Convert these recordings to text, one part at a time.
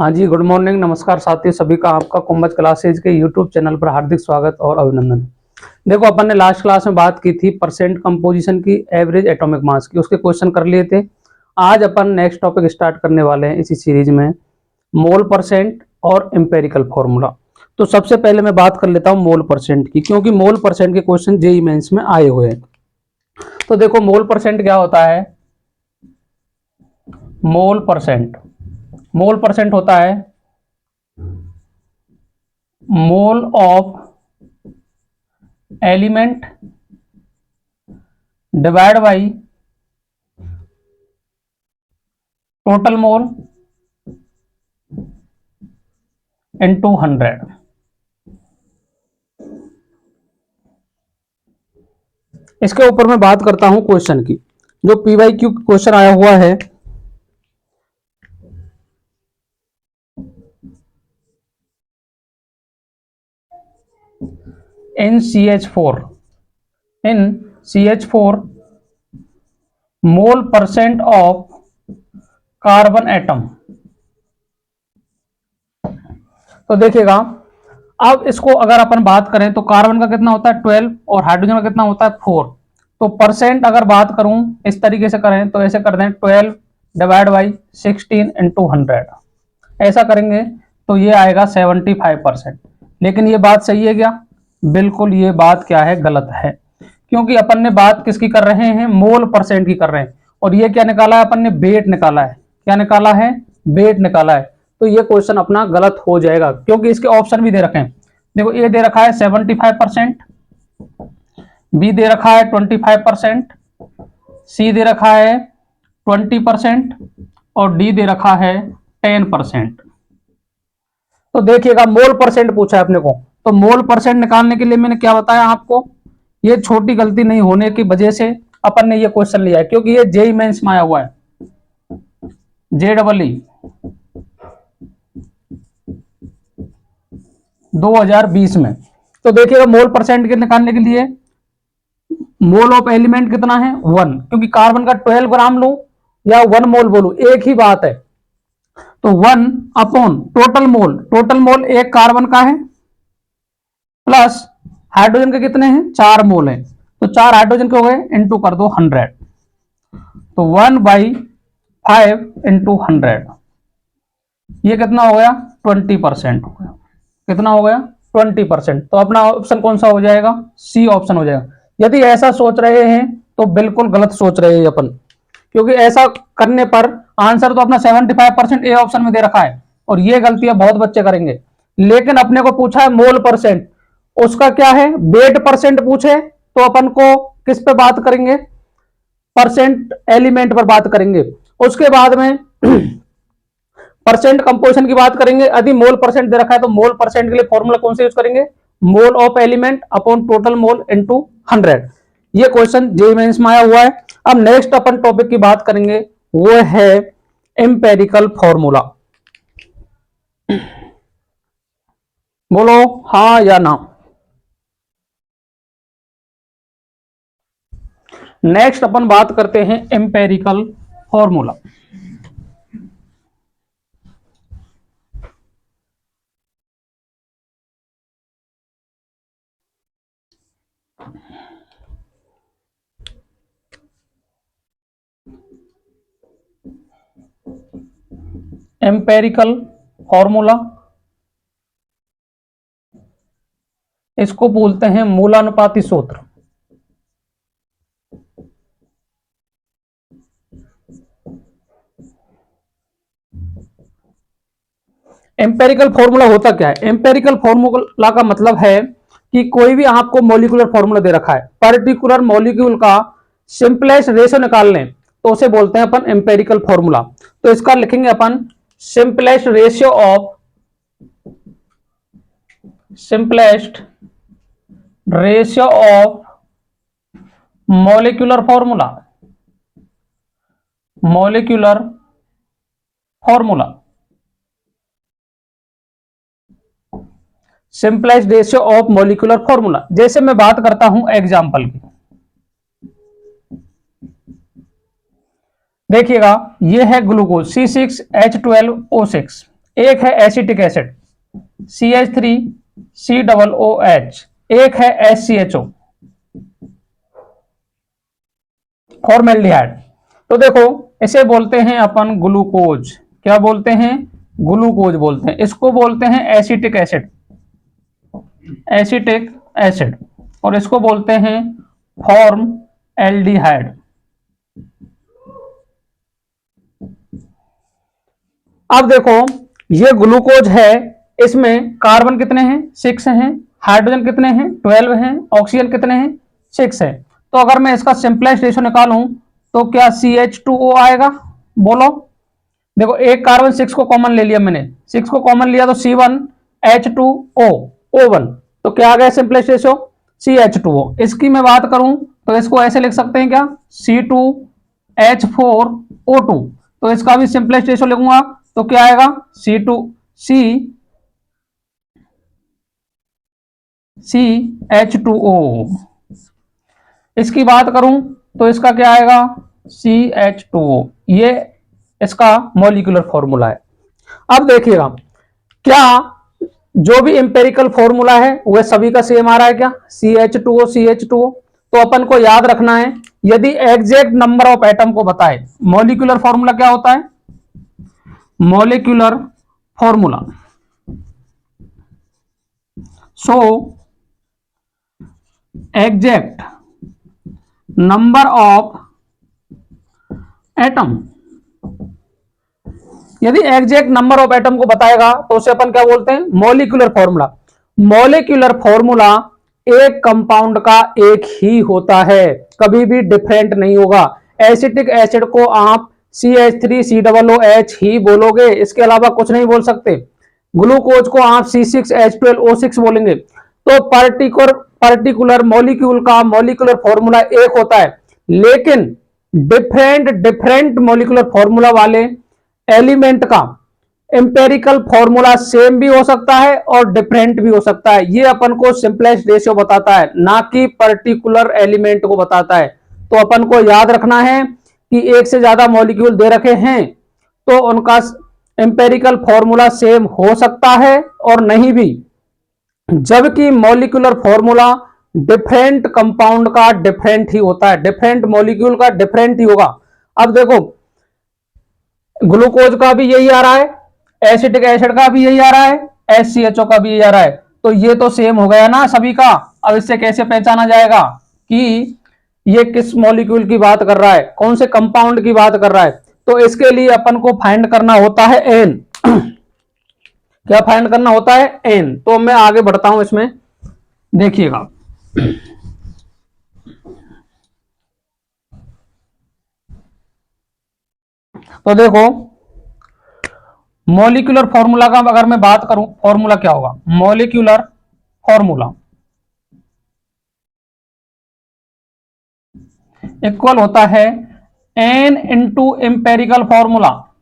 हाँ जी, good morning, नमस्कार साथियों, सभी का आपका कुंभज क्लासेज के यूट्यूब चैनल पर हार्दिक स्वागत और अभिनंदन। देखो, अपन ने लास्ट क्लास में बात की थी परसेंट कंपोजिशन की, एवरेज एटॉमिक मास की, उसके क्वेश्चन कर लिए थे। आज अपन नेक्स्ट टॉपिक स्टार्ट करने वाले हैं इसी सीरीज में, मोल परसेंट और एम्पेरिकल फॉर्मूला। तो सबसे पहले मैं बात कर लेता हूँ मोल परसेंट की, क्योंकि मोल परसेंट के क्वेश्चन जेईई मेंस में आए हुए हैं। तो देखो, मोल परसेंट क्या होता है। मोल परसेंट होता है mole of element divide by total mole into 100। इसके ऊपर मैं बात करता हूं क्वेश्चन की, जो पीवाईक्यू क्वेश्चन आया हुआ है। इन CH4 mole percent of carbon atom. तो देखिएगा, अब इसको अगर अपन बात करें तो कार्बन का कितना होता है 12 और हाइड्रोजन का कितना होता है 4। तो परसेंट अगर बात करूं इस तरीके से करें तो ऐसे कर दें 12 डिवाइड बाई 16 इंटू 100। ऐसा करेंगे तो ये आएगा 75%। लेकिन ये बात सही है क्या? बिल्कुल ये बात क्या है, गलत है। क्योंकि अपन ने बात किसकी कर रहे हैं, मोल परसेंट की कर रहे हैं। और ये क्या निकाला है अपन ने, वेट निकाला है। क्या निकाला है? वेट निकाला है। तो ये क्वेश्चन अपना गलत हो जाएगा, क्योंकि इसके ऑप्शन भी दे रखे हैं। देखो, ए दे रखा है 75%, बी दे रखा है 25%, सी दे रखा है 20% और डी दे रखा है 10%। तो देखिएगा, मोल परसेंट पूछा है अपने को, तो मोल परसेंट निकालने के लिए मैंने क्या बताया आपको, ये छोटी गलती नहीं होने की वजह से अपन ने ये क्वेश्चन लिया है, क्योंकि ये जेईई मेंस में आया हुआ है, JEE 2020 में। तो देखिएगा, मोल परसेंट के निकालने के लिए मोल ऑफ एलिमेंट कितना है 1, क्योंकि कार्बन का 12 ग्राम लू या 1 मोल बोलू एक ही बात है। तो 1 अपॉन टोटल मोल एक कार्बन का है, प्लस हाइड्रोजन के कितने हैं 4 मोल हैं, तो 4 हाइड्रोजन के हो गए, इंटू कर दो 100। तो 1/5 इंटू 100, ये कितना हो गया 20% हो गया। कितना हो गया 20%। तो अपना ऑप्शन कौन सा हो जाएगा, सी ऑप्शन हो जाएगा। यदि ऐसा सोच रहे हैं तो बिल्कुल गलत सोच रहे हैं अपन, क्योंकि ऐसा करने पर आंसर तो अपना 75% ए ऑप्शन में दे रखा है, और ये गलतियां बहुत बच्चे करेंगे। लेकिन अपने को पूछा है मोल परसेंट, उसका क्या है, वेट परसेंट पूछे तो अपन को किस पे बात करेंगे, परसेंट एलिमेंट पर बात करेंगे। उसके बाद में परसेंट कंपोजिशन की बात करेंगे। यदि मोल परसेंट दे रखा है तो मोल परसेंट के लिए फॉर्मूला कौन सा यूज करेंगे, mole of element upon total mole into 100। ये क्वेश्चन जेईई मेंस में आया हुआ है। अब नेक्स्ट अपन टॉपिक की बात करेंगे, वो है एम्पेरिकल फॉर्मूला। बोलो हाँ या ना। नेक्स्ट अपन बात करते हैं एम्पेरिकल फॉर्मूला। एम्पेरिकल फॉर्मूला, इसको बोलते हैं मूलानुपाती सूत्र। एम्पेरिकल फॉर्मूला होता क्या है, एम्पेरिकल फॉर्मूला का मतलब है कि कोई भी आपको मॉलिक्यूलर फॉर्मूला दे रखा है, पर्टिकुलर मॉलिक्यूल का सिंपलेस्ट रेशियो निकाल लें तो उसे बोलते हैं अपन एम्पेरिकल फॉर्मूला। तो इसका लिखेंगे अपन simplest ratio of molecular formula simplest ratio of molecular formula. जैसे मैं बात करता हूं एग्जांपल की, देखिएगा, ये है ग्लूकोज C6H12O6, एक है एसिटिक एसिड CH3COOH, एक है SCHO फॉर्मेल्डिहाइड। तो देखो इसे बोलते हैं अपन ग्लूकोज। क्या बोलते हैं? ग्लूकोज बोलते हैं। इसको बोलते हैं एसिटिक एसिड, एसिटिक एसिड, और इसको बोलते हैं फॉर्म एल्डिहाइड। अब देखो ये ग्लूकोज है, इसमें कार्बन कितने हैं? 6 हैं। हाइड्रोजन कितने हैं? 12 हैं। ऑक्सीजन कितने हैं? 6 है। तो अगर मैं इसका सिंपलेस्ट रेशियो निकालूं तो क्या CH2O आएगा? बोलो। देखो एक कार्बन 6 को कॉमन ले लिया मैंने, 6 को कॉमन लिया तो C1H2O O1, तो क्या आ गया सिंपलेस्ट रेशियो? CH2O। इसकी मैं बात करूं तो इसको ऐसे लिख सकते हैं क्या? C2H4O2। तो इसका भी सिंपलेस्ट रेशियो लिखूंगा तो क्या आएगा? CH2O। इसकी बात करूं तो इसका क्या आएगा? CH2O। ये इसका मॉलिक्यूलर फॉर्मूला है। अब देखिएगा क्या जो भी इंपेरिकल फॉर्मूला है वह सभी का सेम आ रहा है क्या? CH2O CH2O। तो अपन को याद रखना है यदि एग्जैक्ट नंबर ऑफ एटम को बताए, मॉलिक्यूलर फॉर्मूला क्या होता है? Molecular formula so exact number of atom, यदि एग्जैक्ट नंबर ऑफ एटम को बताएगा तो उसे अपन क्या बोलते हैं? Molecular formula. मॉलिक्यूलर फॉर्मूला एक कंपाउंड का एक ही होता है, कभी भी डिफरेंट नहीं होगा। एसिटिक एसिड को आप CH3COOH ही बोलोगे, इसके अलावा कुछ नहीं बोल सकते। ग्लूकोज को आप C6H12O6 बोलेंगे। तो पर्टिकुलर मॉलिक्यूल का मॉलिक्यूलर फॉर्मूला एक होता है, लेकिन डिफरेंट मॉलिक्यूलर फॉर्मूला वाले एलिमेंट का एम्पेरिकल फॉर्मूला सेम भी हो सकता है और डिफरेंट भी हो सकता है। ये अपन को सिंपलेस्ट रेशियो बताता है, ना कि पर्टिकुलर एलिमेंट को बताता है। तो अपन को याद रखना है कि एक से ज्यादा मॉलिक्यूल दे रखे हैं तो उनका एम्पेरिकल फॉर्मूला सेम हो सकता है और नहीं भी, जबकि मॉलिक्यूलर फॉर्मूला डिफरेंट कंपाउंड का डिफरेंट ही होता है, डिफरेंट मॉलिक्यूल का डिफरेंट ही होगा। अब देखो ग्लूकोज का भी यही आ रहा है, एसिटिक एसिड का भी यही आ रहा है, SCHO का भी यही आ रहा है, तो ये तो सेम हो गया ना सभी का। अब इससे कैसे पहचाना जाएगा कि ये किस मॉलिक्यूल की बात कर रहा है, कौन से कंपाउंड की बात कर रहा है? तो इसके लिए अपन को फाइंड करना होता है N। क्या फाइंड करना होता है? N। तो मैं आगे बढ़ता हूं इसमें, देखिएगा। तो देखो मॉलिक्यूलर फॉर्मूला का अगर मैं बात करूं, फॉर्मूला क्या होगा? मॉलिक्यूलर फॉर्मूला इक्वल होता है N into empirical formula.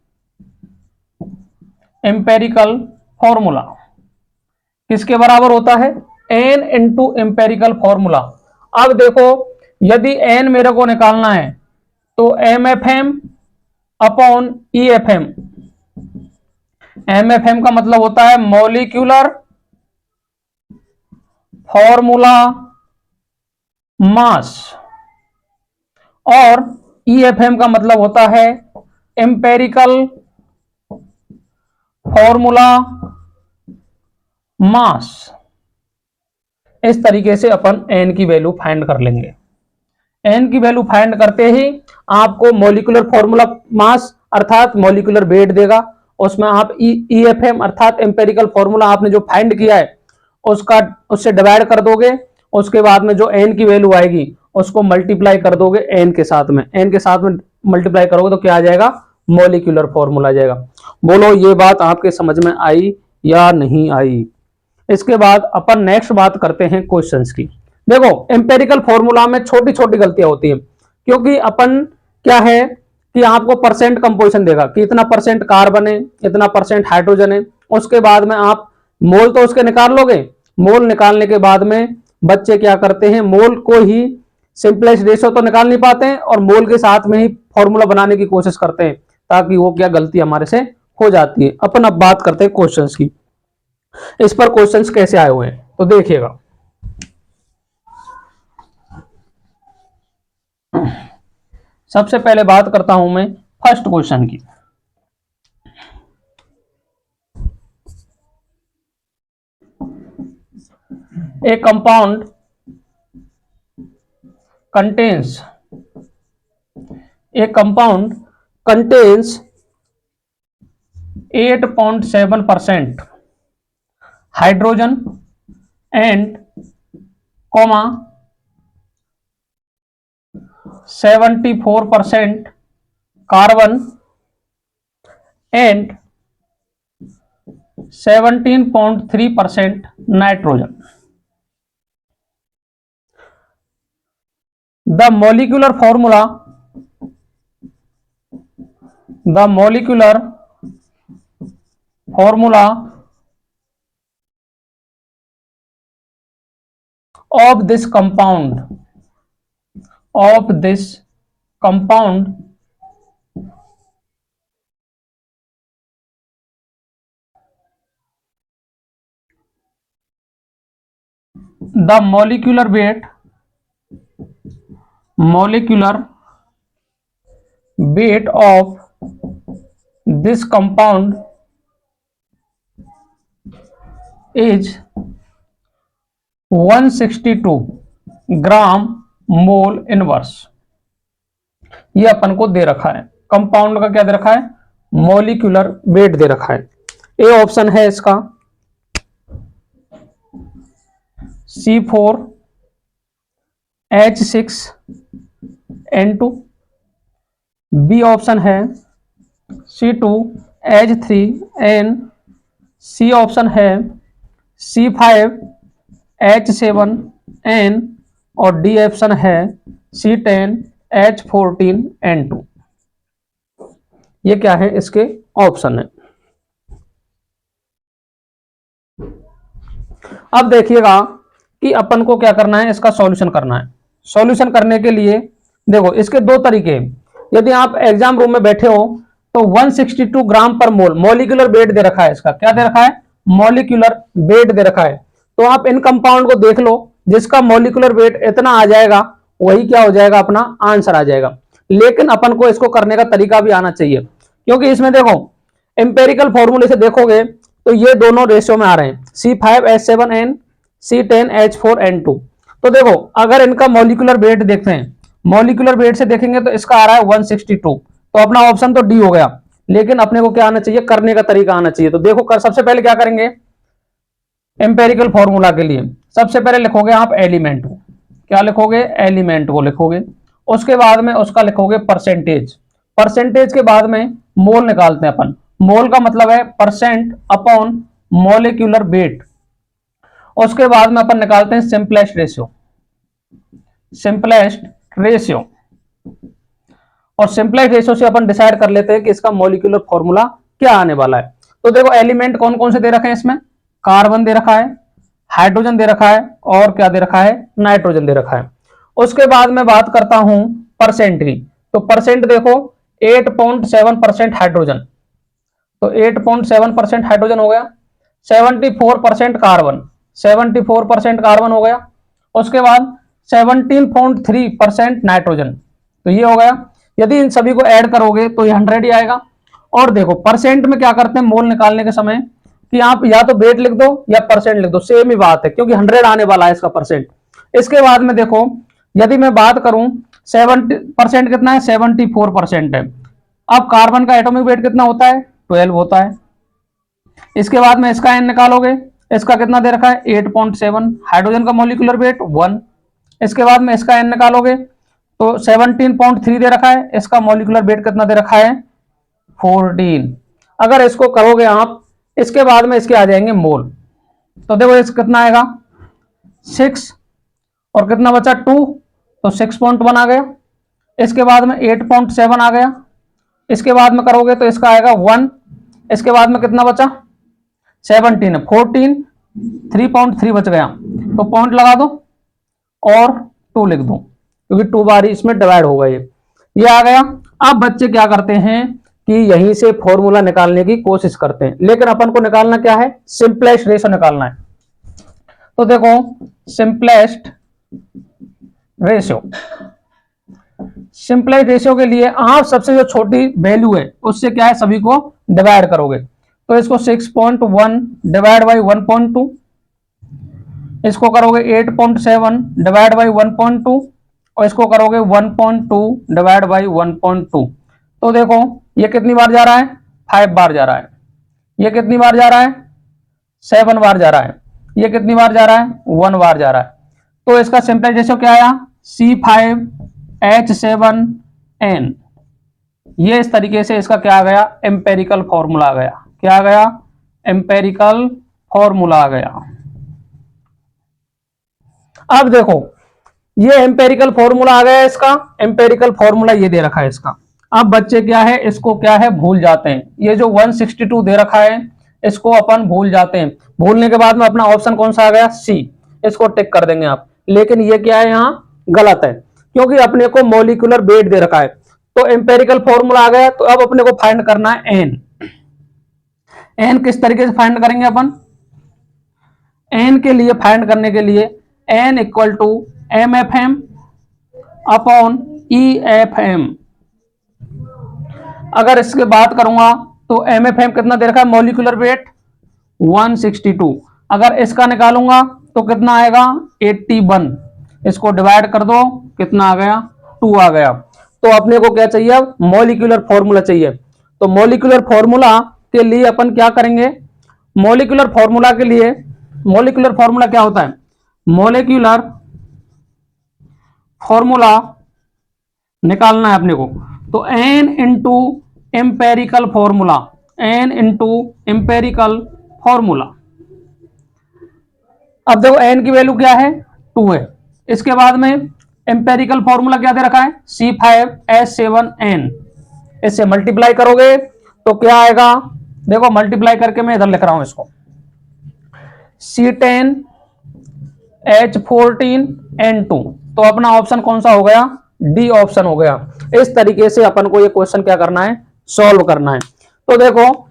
Empirical formula किसके बराबर होता है? N into empirical formula. अब देखो यदि N मेरे को निकालना है तो MFM अपॉन EFM। MFM का मतलब होता है मॉलिक्यूलर फॉर्मूला मास, और EFM का मतलब होता है एम्पेरिकल फॉर्मूला मास। इस तरीके से अपन N की वैल्यू फाइंड कर लेंगे। N की वैल्यू फाइंड करते ही आपको मॉलिक्यूलर फॉर्मूला मास अर्थात मॉलिक्यूलर वेट देगा, उसमें आप EFM अर्थात एम्पेरिकल फॉर्मूला आपने जो फाइंड किया है उससे डिवाइड कर दोगे, उसके बाद में जो N की वैल्यू आएगी उसको मल्टीप्लाई कर दोगे N के साथ में, N के साथ में मल्टीप्लाई करोगे तो क्या आ जाएगा? मॉलिक्यूलर फॉर्मूला आ जाएगा। बोलो ये बात आपके समझ में आई या नहीं आई? इसके बाद अपन नेक्स्ट बात करते हैं क्वेश्चंस की। देखो एम्पेरिकल फॉर्मूला में छोटी छोटी गलतियां होती है, क्योंकि अपन क्या है कि आपको परसेंट कंपोजिशन देगा कि इतना परसेंट कार्बन है, इतना परसेंट हाइड्रोजन है, उसके बाद में आप मोल तो उसके निकाल लोगे। मोल निकालने के बाद में बच्चे क्या करते हैं, मोल को ही सिंपलेस्ट रेशियो तो निकाल नहीं पाते हैं और मोल के साथ में ही फॉर्मूला बनाने की कोशिश करते हैं, ताकि वो क्या गलती हमारे से हो जाती है। अपन अब बात करते हैं क्वेश्चंस की, इस पर क्वेश्चंस कैसे आए हुए हैं तो देखिएगा। सबसे पहले बात करता हूं मैं फर्स्ट क्वेश्चन की। ए compound contains a compound contains 8.7% hydrogen and comma 74% carbon and 17.3% nitrogen. The molecular formula of this compound the molecular weight of this compound is 162 gram mole inverse. ये अपन को दे रखा है, कंपाउंड का क्या दे रखा है, मॉलिक्यूलर वेट दे रखा है। ए ऑप्शन है इसका C4H6N2, बी ऑप्शन है C2H3N, सी ऑप्शन है C5H7N और डी ऑप्शन है C10H14N2। ये क्या है, इसके ऑप्शन है। अब देखिएगा कि अपन को क्या करना है, इसका सॉल्यूशन करना है। सॉल्यूशन करने के लिए देखो इसके दो तरीके हैं। यदि आप एग्जाम रूम में बैठे हो तो 162 ग्राम पर मोल मॉलिक्यूलर वेट दे रखा है, इसका क्या दे रखा है, मॉलिक्यूलर वेट दे रखा है। तो आप इन कंपाउंड को देख लो, जिसका मॉलिक्यूलर वेट इतना आ जाएगा वही क्या हो जाएगा, अपना आंसर आ जाएगा। लेकिन अपन को इसको करने का तरीका भी आना चाहिए, क्योंकि इसमें देखो एम्पेरिकल फॉर्मूले से देखोगे तो ये दोनों रेशियो में आ रहे हैं, C5H7N C10H4N2। तो देखो अगर इनका मॉलिक्यूलर वेट देखते हैं, मॉलिक्यूलर वेट से देखेंगे तो इसका आ रहा है 162, तो अपना ऑप्शन तो डी हो गया। लेकिन अपने को क्या आना चाहिए, करने का तरीका आना चाहिए। तो देखो सबसे पहले क्या करेंगे, एम्पेरिकल फॉर्मूला के लिए सबसे पहले लिखोगे आप एलिमेंट को, क्या लिखोगे, एलिमेंट को लिखोगे। उसके बाद में उसका लिखोगे परसेंटेज, परसेंटेज के बाद में मोल निकालते हैं अपन। मोल का मतलब है परसेंट अपॉन मॉलिक्यूलर वेट। उसके बाद में अपन निकालते हैं सिंपलेस्ट रेशियो, और सिंपलेस्ट रेशियो से अपन डिसाइड कर लेते हैं कि इसका मॉलिक्यूलर फॉर्मूला क्या आने वाला है। तो देखो एलिमेंट कौन कौन से दे रखे हैं, इसमें कार्बन दे रखा है, हाइड्रोजन दे रखा है और क्या दे रखा है, नाइट्रोजन दे रखा है। उसके बाद में बात करता हूं परसेंट की, तो परसेंट देखो 8.7% हाइड्रोजन, तो 8.7% हाइड्रोजन हो गया। 74% कार्बन, 74% कार्बन हो गया। उसके बाद 17.3% नाइट्रोजन, तो ये हो गया। यदि इन सभी को ऐड करोगे तो ये 100 ही आएगा। और देखो परसेंट में क्या करते हैं, मोल निकालने के समय कि आप या तो वेट लिख दो या परसेंट लिख दो, सेम ही बात है, क्योंकि 100 आने वाला है इसका परसेंट। इसके बाद में देखो यदि मैं बात करूं 70% कितना है, 74% है। अब कार्बन का एटॉमिक वेट कितना होता है, 12 होता है। इसके बाद में इसका एन निकालोगे, इसका कितना दे रखा है 8.7, हाइड्रोजन का मॉलिक्यूलर वेट 1। इसके बाद में इसका एन निकालोगे तो 17.3 दे रखा है, इसका मॉलिक्यूलर वेट कितना दे रखा है 14। अगर इसको करोगे आप, इसके बाद में इसके आ जाएंगे मोल, तो देखो इस कितना आएगा 6 और कितना बचा 2, तो 6.1 आ गया। इसके बाद में 8.7 आ गया। इसके बाद में करोगे तो इसका आएगा 1। इसके बाद में कितना बचा 17 है, 14, 3.3 बच गया, तो पॉइंट लगा दो और 2 लिख दो, क्योंकि 2 बार इसमें डिवाइड होगा। ये आ गया। अब बच्चे क्या करते हैं कि यहीं से फॉर्मूला निकालने की कोशिश करते हैं, लेकिन अपन को निकालना क्या है, सिंपलेस्ट रेशियो निकालना है। तो देखो सिंपलेस्ट रेशियो, सिंपलेस्ट रेशियो के लिए आप सबसे जो छोटी वैल्यू है उससे क्या है सभी को डिवाइड करोगे। तो इसको 6.1 डिवाइड बाई 1.2, इसको करोगे 8.7 डिवाइड बाई 1.2 और इसको करोगे 1.2 डिवाइड बाई 1.2। तो देखो ये कितनी बार जा रहा है, 5 बार जा रहा है। ये कितनी बार जा रहा है, 7 बार जा रहा है। ये कितनी बार जा रहा है, 1 बार जा रहा है। तो इसका सिंपल रेशियो क्या आया, C5H7N। ये इस तरीके से इसका क्या आ गया, एम्पेरिकल फॉर्मूला आ गया। क्या आ गया, एम्पेरिकल फॉर्मूला आ गया। अब देखो ये एम्पेरिकल फॉर्मूला आ गया, इसका एम्पेरिकल फॉर्मूला ये दे रखा है इसका। अब बच्चे क्या है, इसको क्या है भूल जाते हैं। ये जो 162 दे रखा है इसको अपन भूल जाते हैं। भूलने के बाद में अपना ऑप्शन कौन सा आ गया, सी, इसको टिक कर देंगे आप। लेकिन ये क्या है, यहाँ गलत है, क्योंकि अपने को मॉलिक्यूलर वेट दे रखा है। तो एम्पेरिकल फॉर्मूला आ गया, तो अब अपने को फाइंड करना है एन। एन किस तरीके से फाइंड करेंगे अपन, एन के लिए फाइंड करने के लिए N equal to M F M upon E F M. अगर इसके बात करूंगा तो एम एफ एम कितना दे रखा है, मॉलिक्यूलर वेट 162। अगर इसका निकालूंगा तो कितना आएगा, 81। इसको डिवाइड कर दो, कितना आ गया, 2 आ गया। तो अपने को क्या चाहिए, मॉलिक्यूलर फॉर्मूला चाहिए। तो मॉलिक्यूलर फॉर्मूला के लिए अपन क्या करेंगे, मॉलिक्यूलर फॉर्मूला के लिए, मॉलिक्यूलर फॉर्मूला क्या होता है, मॉलिक्यूलर फॉर्मूला निकालना है अपने को। तो N into empirical formula, N into empirical formula. अब देखो एन की वैल्यू क्या है, 2 है। इसके बाद में एम्पेरिकल फॉर्मूला क्या दे रखा है, C5H7N। इससे मल्टीप्लाई करोगे तो क्या आएगा, देखो मल्टीप्लाई करके मैं इधर लिख रहा हूं इसको, C10H14N2। तो अपना ऑप्शन कौन सा हो गया, डी ऑप्शन हो गया। इस तरीके से अपन को ये क्वेश्चन क्या करना है, सॉल्व करना है। तो देखो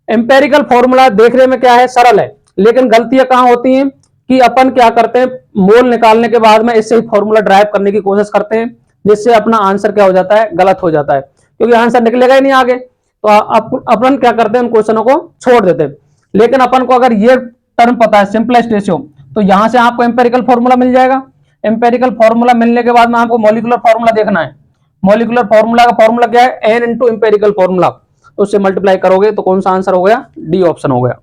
एम्पेरिकल फॉर्मूला देखने में क्या है, सरल है, लेकिन गलतियां कहां होती हैं कि अपन क्या करते हैं, मोल निकालने के बाद में इससे ही फॉर्मूला ड्राइव करने की कोशिश करते हैं, जिससे अपना आंसर क्या हो जाता है, गलत हो जाता है, क्योंकि आंसर निकलेगा ही नहीं आगे। तो अपन क्या करते हैं, उन क्वेश्चनों को छोड़ देते हैं। लेकिन अपन को अगर ये टर्म पता है सिंपलेस्ट रेशियो, तो यहां से आपको एम्पेरिकल फॉर्मूला मिल जाएगा। एम्पेरिकल फॉर्मूला मिलने के बाद में आपको मॉलिक्यूलर फॉर्मूला देखना है। मॉलिक्यूलर फॉर्मूला का फॉर्मूला क्या है, एन इंटू एम्पेरिकल फॉर्मूला। तो उससे मल्टीप्लाई करोगे तो कौन सा आंसर हो गया, डी ऑप्शन हो गया।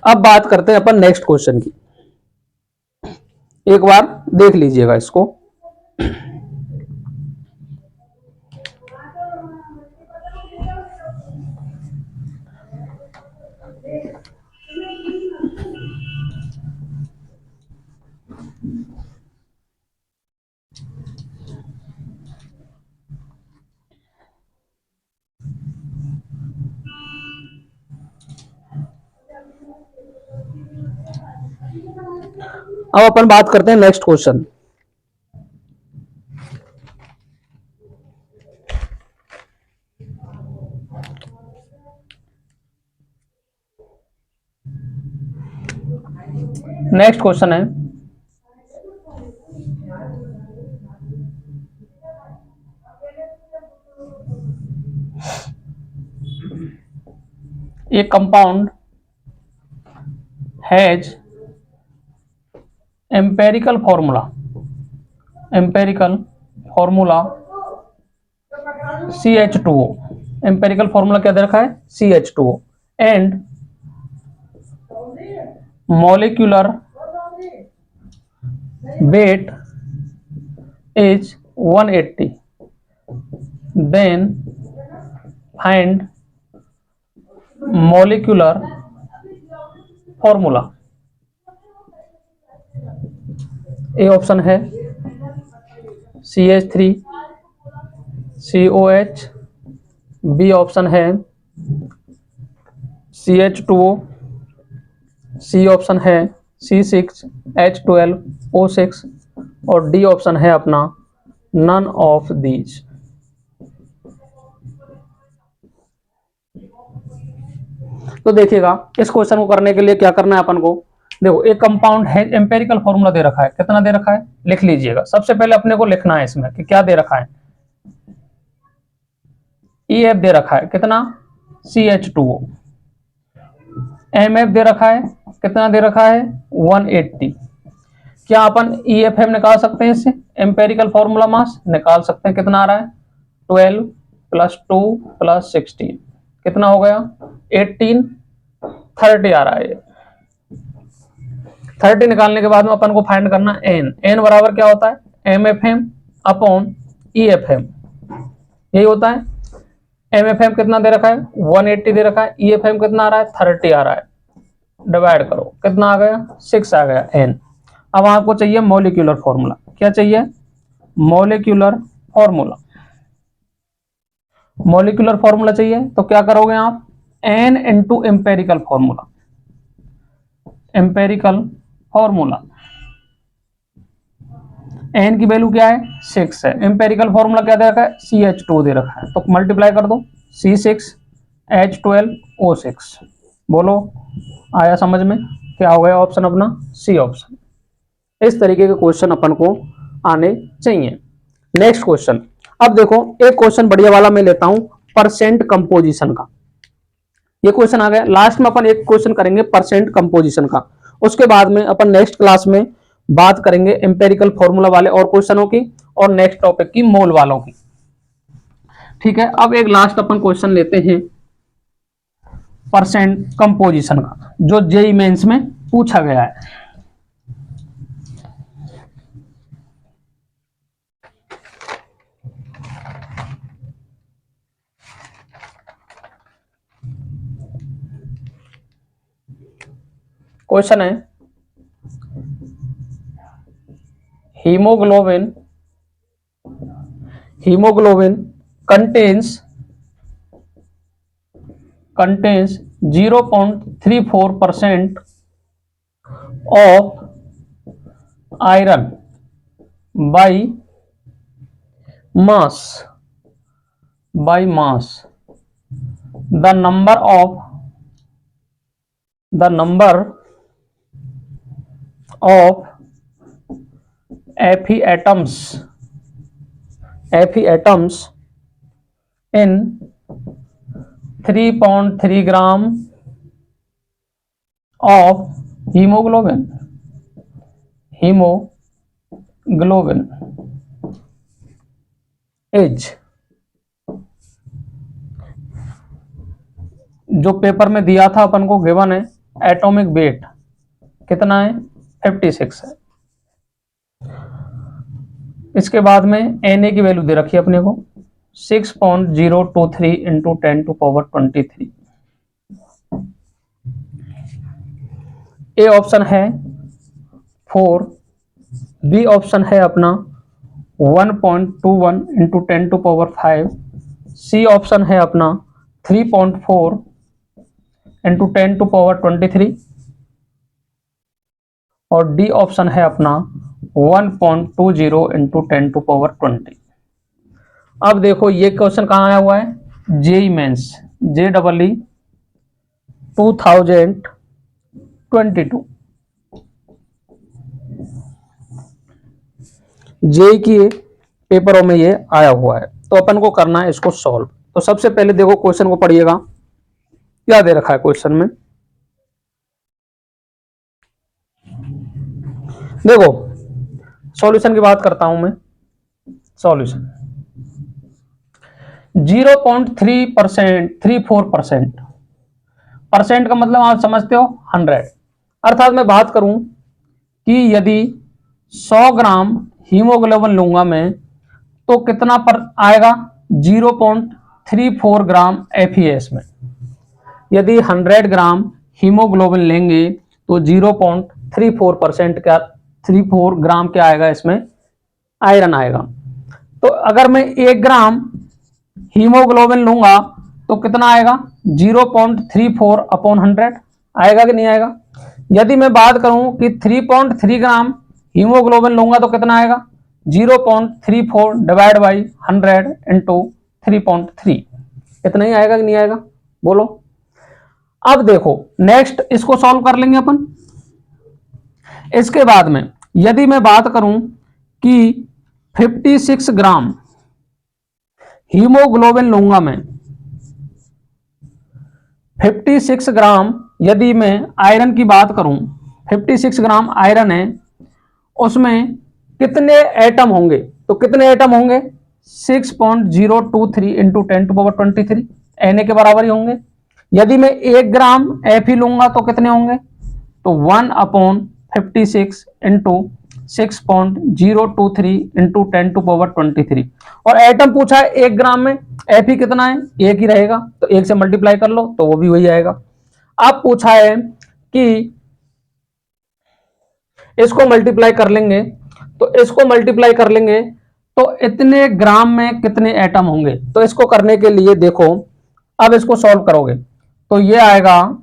अब बात करते हैं अपन नेक्स्ट क्वेश्चन की, एक बार देख लीजिएगा इसको। अब अपन बात करते हैं नेक्स्ट क्वेश्चन। नेक्स्ट क्वेश्चन है, a compound has empirical formula CH2O। Empirical formula क्या दे रखा है, CH2O and molecular weight is 180, then find molecular formula। A option है CH3COH, बी ऑप्शन है CH2O, सी ऑप्शन है C6H12O6 और डी ऑप्शन है अपना नन ऑफ दीज। तो देखिएगा इस क्वेश्चन को करने के लिए क्या करना है अपन को। देखो एक कंपाउंड है, एम्पेरिकल फॉर्मूला दे रखा है, कितना दे रखा है लिख लीजिएगा। सबसे पहले अपने को लिखना है इसमें कि क्या दे रखा है। EF दे रखा है कितना, CH2O। MF दे रखा है कितना, दे रखा है 180। क्या अपन EFM निकाल सकते हैं इससे, एम्पेरिकल फॉर्मूला मास निकाल सकते हैं। कितना आ रहा है 12 + 2 + 16 कितना हो गया 18, 30 आ रहा है। 30 निकालने के बाद में अपन को फाइंड करना n बराबर क्या होता है MFM अपॉन EFM, यही होता है। MFM कितना दे रखा है 180 दे रखा है, EFM कितना आ रहा है 30 आ रहा है। डिवाइड करो कितना आ गया 6 आ गया n। अब आपको चाहिए मॉलिक्यूलर फॉर्मूला, क्या चाहिए मॉलिक्यूलर फॉर्मूला। मॉलिक्यूलर फॉर्मूला चाहिए तो क्या करोगे आप n into empirical formula. Empirical formula n की वैल्यू क्या है 6 है। एम्पेरिकल फॉर्मूला क्या दे रखा है CH2 दे रखा है, तो मल्टीप्लाई कर दो C6H12O6। बोलो आया समझ में, क्या हो गया ऑप्शन अपना सी ऑप्शन। इस तरीके के क्वेश्चन अपन को आने चाहिए। नेक्स्ट क्वेश्चन, अब देखो एक क्वेश्चन बढ़िया वाला मैं लेता हूं परसेंट कंपोजिशन का। ये क्वेश्चन आ गया, लास्ट में अपन एक क्वेश्चन करेंगे परसेंट कंपोजिशन का, उसके बाद में अपन नेक्स्ट क्लास में बात करेंगे एम्पेरिकल फॉर्मूला वाले और क्वेश्चनों की, और नेक्स्ट टॉपिक की मोल वालों की। ठीक है, अब एक लास्ट अपन क्वेश्चन लेते हैं परसेंट कंपोजिशन का, जो जेईई मेंस में पूछा गया है। क्वेश्चन है haemoglobin contains 0.34% of iron by mass. The number of Fe atoms in 3.3 gram of hemoglobin is, जो पेपर में दिया था अपन को गिवन है एटॉमिक वेट कितना है 56 है। इसके बाद में Na की वैल्यू दे रखी है अपने को 6.023 इंटू 10⁻23। ए ऑप्शन है 4, बी ऑप्शन है अपना 1.21 इंटू 10⁵, सी ऑप्शन है अपना 3.4 इंटू 10⁻23, और डी ऑप्शन है अपना 1.20 इंटू 10⁻20। अब देखो ये क्वेश्चन कहाँ आया हुआ है जेईई मेंस JEE 2022 जेईई की पेपरों में ये आया हुआ है। तो अपन को करना है इसको सॉल्व। तो सबसे पहले देखो क्वेश्चन को पढ़िएगा, क्या दे रखा है क्वेश्चन में। देखो सॉल्यूशन की बात करता हूं मैं। सॉल्यूशन 0.34%, परसेंट का मतलब आप समझते हो 100, अर्थात मैं बात करूं कि यदि 100 ग्राम हीमोग्लोबिन लूंगा मैं तो कितना पर आएगा 0.34 ग्राम FeS में। यदि 100 ग्राम हीमोग्लोबिन लेंगे तो 0.34% क्या 34 ग्राम क्या आएगा इसमें आयरन आएगा। तो अगर मैं 1 ग्राम हीमोग्लोबिन लूंगा तो कितना आएगा 0.34/100 आएगा कि नहीं आएगा। यदि मैं बात करूं कि 3.3 ग्राम हीमोग्लोबिन लूंगा तो कितना आएगा 0.34 डिवाइड बाई 100 इंटू 3.3, इतना ही आएगा कि नहीं आएगा, बोलो। अब देखो नेक्स्ट इसको सॉल्व कर लेंगे अपन। इसके बाद में यदि मैं बात करूं कि 56 ग्राम हीमोग्लोबिन लूंगा मैं, 56 ग्राम यदि मैं आयरन की बात करूं, 56 ग्राम आयरन है, उसमें कितने एटम होंगे, तो कितने एटम होंगे 6.023 इंटू 10⁻23 Na के बराबर ही होंगे। यदि मैं 1 ग्राम Fe लूंगा तो कितने होंगे, तो 1/56 इंटू 6.023 इंटू 10⁻23, और एटम पूछा है 1 ग्राम में, Fe कितना है, 1 ही रहेगा, तो 1 से मल्टीप्लाई कर लो तो वो भी वही आएगा। अब पूछा है कि इसको मल्टीप्लाई कर लेंगे, तो इसको मल्टीप्लाई कर लेंगे तो इतने ग्राम में कितने एटम होंगे, तो इसको करने के लिए देखो अब इसको सॉल्व करोगे तो ये आएगा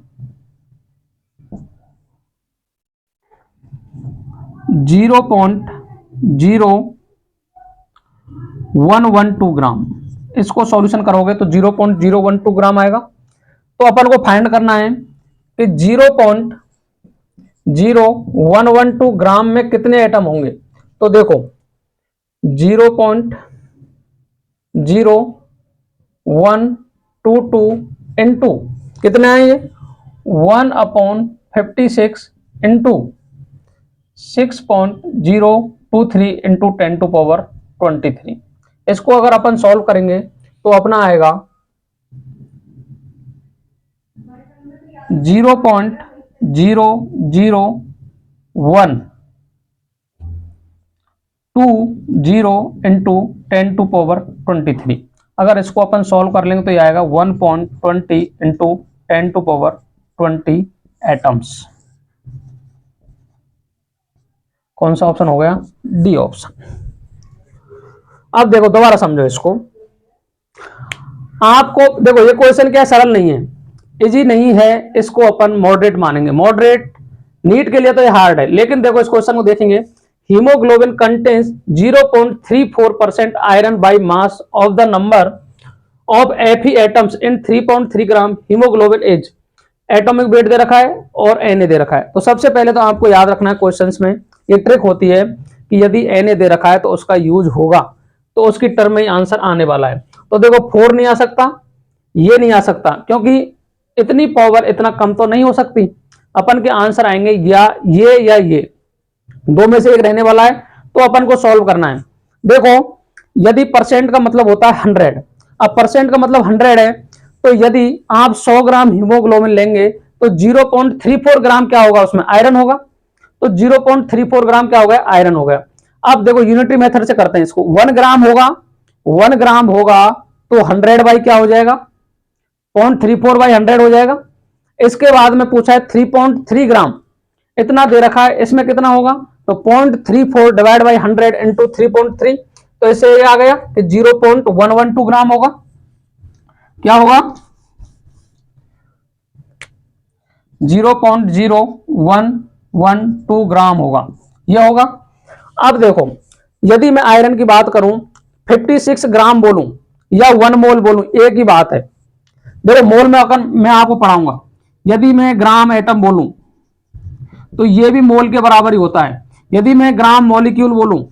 0.0112 ग्राम। इसको सॉल्यूशन करोगे तो 0.012 ग्राम आएगा। तो अपन को फाइंड करना है कि 0.0112 ग्राम में कितने एटम होंगे, तो देखो 0.0122 इंटू कितने आए ये 1/56 इंटू 6.023 इंटू 10⁻23। इसको अगर अपन सॉल्व करेंगे तो अपना आएगा 0.0012 इंटू 10⁻23। अगर इसको अपन सॉल्व कर लेंगे तो ये आएगा 1.20 इंटू 10⁻20 एटम्स। कौन सा ऑप्शन हो गया, डी ऑप्शन। अब देखो दोबारा समझो इसको, आपको देखो ये क्वेश्चन क्या सरल नहीं है, इजी नहीं है, इसको अपन मॉडरेट मानेंगे। मॉडरेट नीट के लिए तो ये हार्ड है, लेकिन देखो इस क्वेश्चन को देखेंगे, haemoglobin contains 0.34% iron by mass of the number of Fe atoms in 3.3 gram haemoglobin is, atomic weight दे रखा है और Na दे रखा है। तो सबसे पहले तो आपको याद रखना है क्वेश्चंस में ये ट्रिक होती है कि यदि Na दे रखा है तो उसका यूज होगा, तो उसकी टर्म में आंसर आने वाला है। तो देखो 4 नहीं आ सकता, ये नहीं आ सकता, क्योंकि इतनी पावर इतना कम तो नहीं हो सकती। अपन के आंसर आएंगे या ये दो में से एक रहने वाला है, तो अपन को सॉल्व करना है। देखो यदि परसेंट का मतलब होता है 100, अब परसेंट का मतलब 100 है, तो यदि आप 100 ग्राम हीमोग्लोबिन लेंगे तो 0.34 ग्राम क्या होगा, उसमें आयरन होगा, तो 0.34 ग्राम क्या हो गया, आयरन हो गया। अब देखो यूनिटरी मेथड से करते हैं इसको, 1 ग्राम होगा, 1 ग्राम होगा तो 100 बाई क्या हो जाएगा, 0.34 बाई 100 हो जाएगा। इसके बाद में पूछा है 3.3 ग्राम, इतना दे रखा है, इसमें कितना होगा, तो 0.34 डिवाइड बाई 100 इंटू 3.3, तो इससे ये आ गया कि 0.112 ग्राम होगा। क्या होगा, 0.0112 ग्राम होगा, यह होगा। अब देखो यदि मैं आयरन की बात करूं 56 ग्राम बोलूं या 1 मोल बोलूं, एक ही बात है। देखो मोल में अगर मैं आपको पढ़ाऊंगा, यदि मैं ग्राम एटम बोलूं तो ये भी मोल के बराबर ही होता है, यदि मैं ग्राम मॉलिक्यूल बोलूं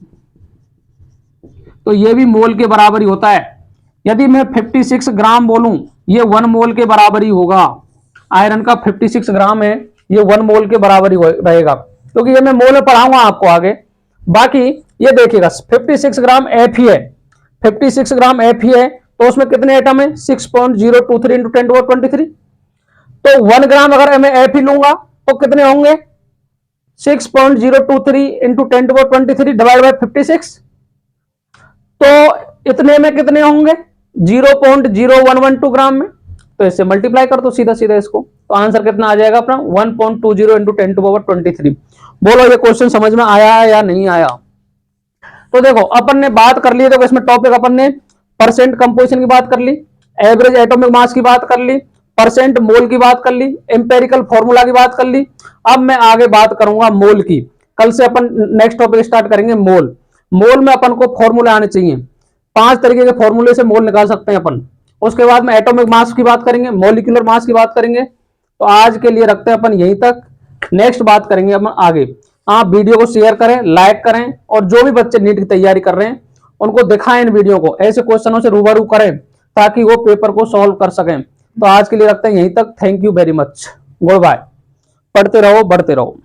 तो ये भी मोल के बराबर ही होता है, यदि मैं 56 ग्राम बोलूं ये 1 मोल के बराबर ही होगा। आयरन का 56 ग्राम है, ये 1 मोल के बराबर ही रहेगा, क्योंकि ये मैं मोल में पढ़ाऊंगा आपको आगे। बाकी ये देखिएगा 56 ग्राम Fe है, 56 ग्राम Fe है, तो उसमें कितने एटम है 6.023 इंटू 10⁻23। तो 1 ग्राम अगर मैं Fe लूंगा तो कितने होंगे 6.023 इंटू 10⁻23 डिवाइड बाई 56, तो इतने में कितने होंगे 0.0112 ग्राम में, तो इससे मल्टीप्लाई कर दो सीधा सीधा इसको, तो आंसर कितना आ जाएगा अपना 1.20 इंटू 10⁻23। बोलो ये क्वेश्चन समझ में आया या नहीं आया। तो देखो अपन ने बात कर ली, देखो इसमें टॉपिक अपन ने परसेंट कंपोजिशन की बात कर ली, एवरेज एटॉमिक मास की बात कर ली, परसेंट मोल की बात कर ली, एम्पेरिकल फॉर्मूला की बात कर ली। अब मैं आगे बात करूंगा मोल की, कल से अपन नेक्स्ट टॉपिक स्टार्ट करेंगे मोल। मोल में अपन को फॉर्मूले आने चाहिए। 5 तरीके के फॉर्मूले से मोल निकाल सकते हैं अपन। उसके बाद में एटॉमिक मास की बात करेंगे, मॉलिक्यूलर मास की बात करेंगे। तो आज के लिए रखते हैं अपन यहीं तक, नेक्स्ट बात करेंगे अपन आगे। आप वीडियो को शेयर करें, लाइक करें, और जो भी बच्चे नीट की तैयारी कर रहे हैं उनको दिखाएं इन वीडियो को, ऐसे क्वेश्चनों से रूबरू करें ताकि वो पेपर को सॉल्व कर सकें। तो आज के लिए रखते हैं यहीं तक। Thank you very much, goodbye. पढ़ते रहो, बढ़ते रहो।